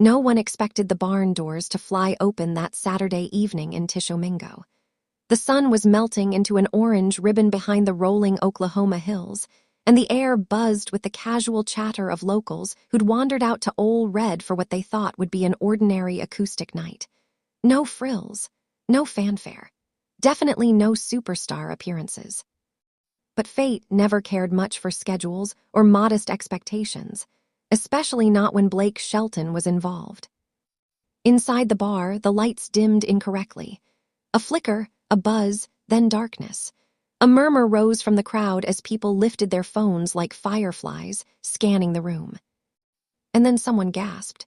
No one expected the barn doors to fly open that Saturday evening in Tishomingo. The sun was melting into an orange ribbon behind the rolling Oklahoma hills, and the air buzzed with the casual chatter of locals who'd wandered out to Ole Red for what they thought would be an ordinary acoustic night. No frills, no fanfare, definitely no superstar appearances. But fate never cared much for schedules or modest expectations, especially not when Blake Shelton was involved. Inside the bar, the lights dimmed incorrectly. A flicker, a buzz, then darkness. A murmur rose from the crowd as people lifted their phones like fireflies, scanning the room. And then someone gasped.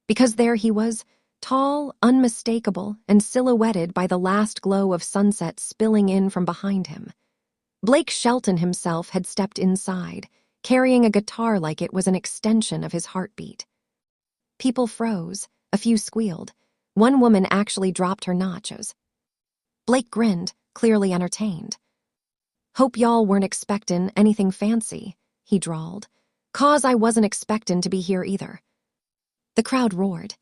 Because there he was, tall, unmistakable, and silhouetted by the last glow of sunset spilling in from behind him. Blake Shelton himself had stepped inside, carrying a guitar like it was an extension of his heartbeat. People froze, a few squealed. One woman actually dropped her nachos. Blake grinned, clearly entertained. "Hope y'all weren't expectin' anything fancy," he drawled. "'Cause I wasn't expectin' to be here either." The crowd roared.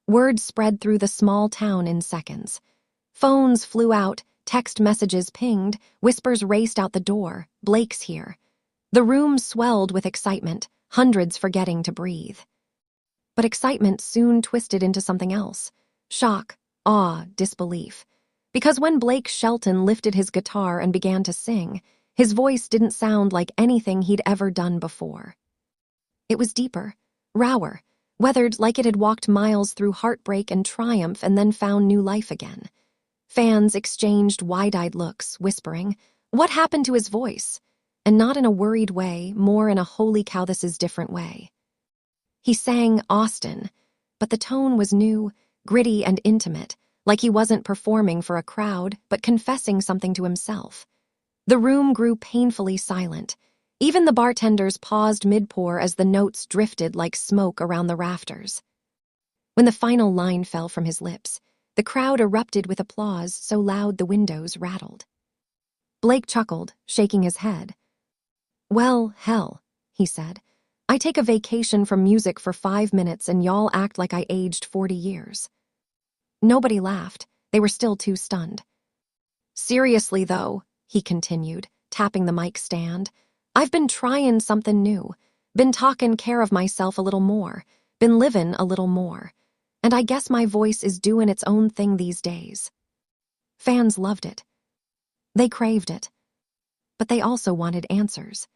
Word spread through the small town in seconds. Phones flew out, text messages pinged, whispers raced out the door. "Blake's here." The room swelled with excitement, hundreds forgetting to breathe. But excitement soon twisted into something else. Shock, awe, disbelief. Because when Blake Shelton lifted his guitar and began to sing, his voice didn't sound like anything he'd ever done before. It was deeper, rawer, weathered like it had walked miles through heartbreak and triumph and then found new life again. Fans exchanged wide-eyed looks, whispering, "What happened to his voice?" And not in a worried way, more in a holy cow this is different way. He sang Austin, but the tone was new, gritty and intimate, like he wasn't performing for a crowd, but confessing something to himself. The room grew painfully silent. Even the bartenders paused mid-pour as the notes drifted like smoke around the rafters. When the final line fell from his lips, the crowd erupted with applause so loud the windows rattled. Blake chuckled, shaking his head. "Well, hell," he said. "I take a vacation from music for 5 minutes and y'all act like I aged 40 years. Nobody laughed. They were still too stunned. "Seriously, though," he continued, tapping the mic stand, "I've been trying something new. Been taking care of myself a little more. Been living a little more. And I guess my voice is doing its own thing these days." Fans loved it. They craved it. But they also wanted answers.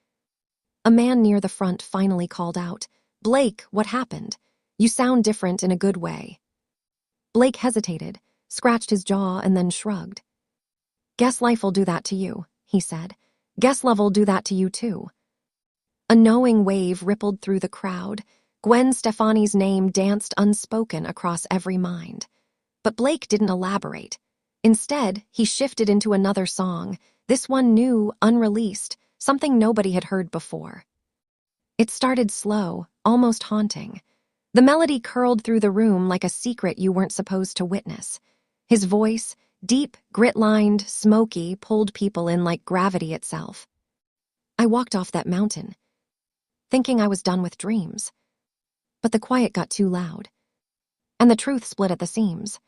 A man near the front finally called out, "Blake, what happened? You sound different in a good way." Blake hesitated, scratched his jaw, and then shrugged. "Guess life'll do that to you," he said. "Guess love'll do that to you too." A knowing wave rippled through the crowd. Gwen Stefani's name danced unspoken across every mind. But Blake didn't elaborate. Instead, he shifted into another song, this one new, unreleased, something nobody had heard before. It started slow, almost haunting. The melody curled through the room like a secret you weren't supposed to witness. His voice, deep, grit-lined, smoky, pulled people in like gravity itself. I walked off that mountain, thinking I was done with dreams. But the quiet got too loud. And the truth split at the seams.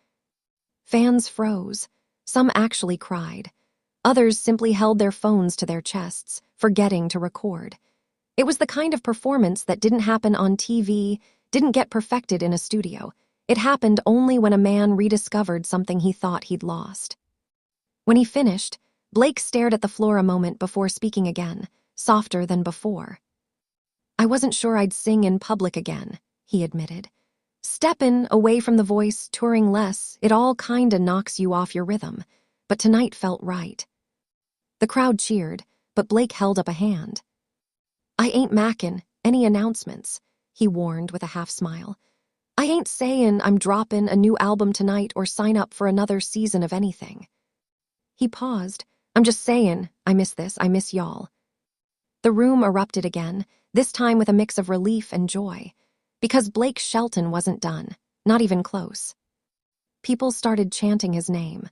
Fans froze. Some actually cried. Others simply held their phones to their chests, forgetting to record. It was the kind of performance that didn't happen on TV, didn't get perfected in a studio. It happened only when a man rediscovered something he thought he'd lost. When he finished, Blake stared at the floor a moment before speaking again, softer than before. "I wasn't sure I'd sing in public again," he admitted. "Steppin' away from the voice, touring less, it all kinda knocks you off your rhythm. But tonight felt right." The crowd cheered, but Blake held up a hand. "I ain't mackin' any announcements," he warned with a half-smile. "I ain't sayin' I'm droppin' a new album tonight or sign up for another season of anything." He paused. "I'm just sayin', I miss this, I miss y'all." The room erupted again, this time with a mix of relief and joy. Because Blake Shelton wasn't done, not even close. People started chanting his name.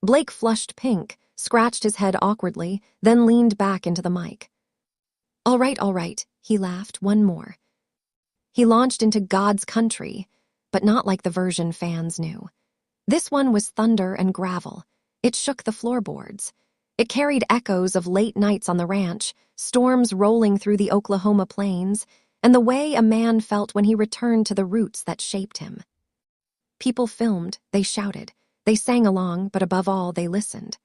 Blake flushed pink, scratched his head awkwardly, then leaned back into the mic. All right, he laughed, "one more." He launched into God's country, but not like the version fans knew. This one was thunder and gravel. It shook the floorboards. It carried echoes of late nights on the ranch, storms rolling through the Oklahoma plains, and the way a man felt when he returned to the roots that shaped him. People filmed, they shouted, they sang along, but above all, they listened.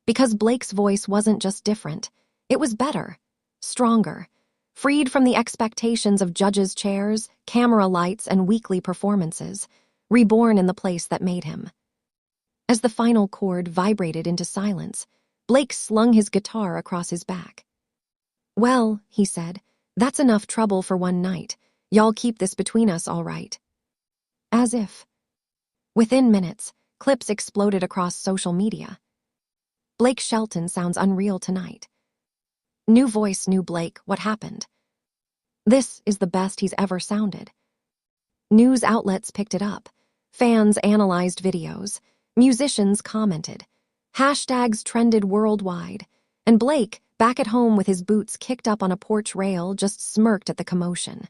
Because Blake's voice wasn't just different, it was better, stronger, freed from the expectations of judges' chairs, camera lights, and weekly performances, reborn in the place that made him. As the final chord vibrated into silence, Blake slung his guitar across his back. "Well," he said, "that's enough trouble for one night. Y'all keep this between us, all right." As if. Within minutes, clips exploded across social media. "Blake Shelton sounds unreal tonight. New voice, new Blake, what happened? This is the best he's ever sounded." News outlets picked it up. Fans analyzed videos. Musicians commented. Hashtags trended worldwide. And Blake, back at home with his boots kicked up on a porch rail, just smirked at the commotion.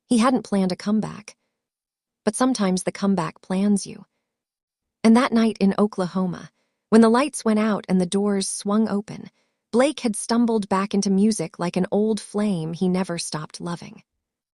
He hadn't planned a comeback. But sometimes the comeback plans you. And that night in Oklahoma, when the lights went out and the doors swung open, Blake had stumbled back into music like an old flame he never stopped loving.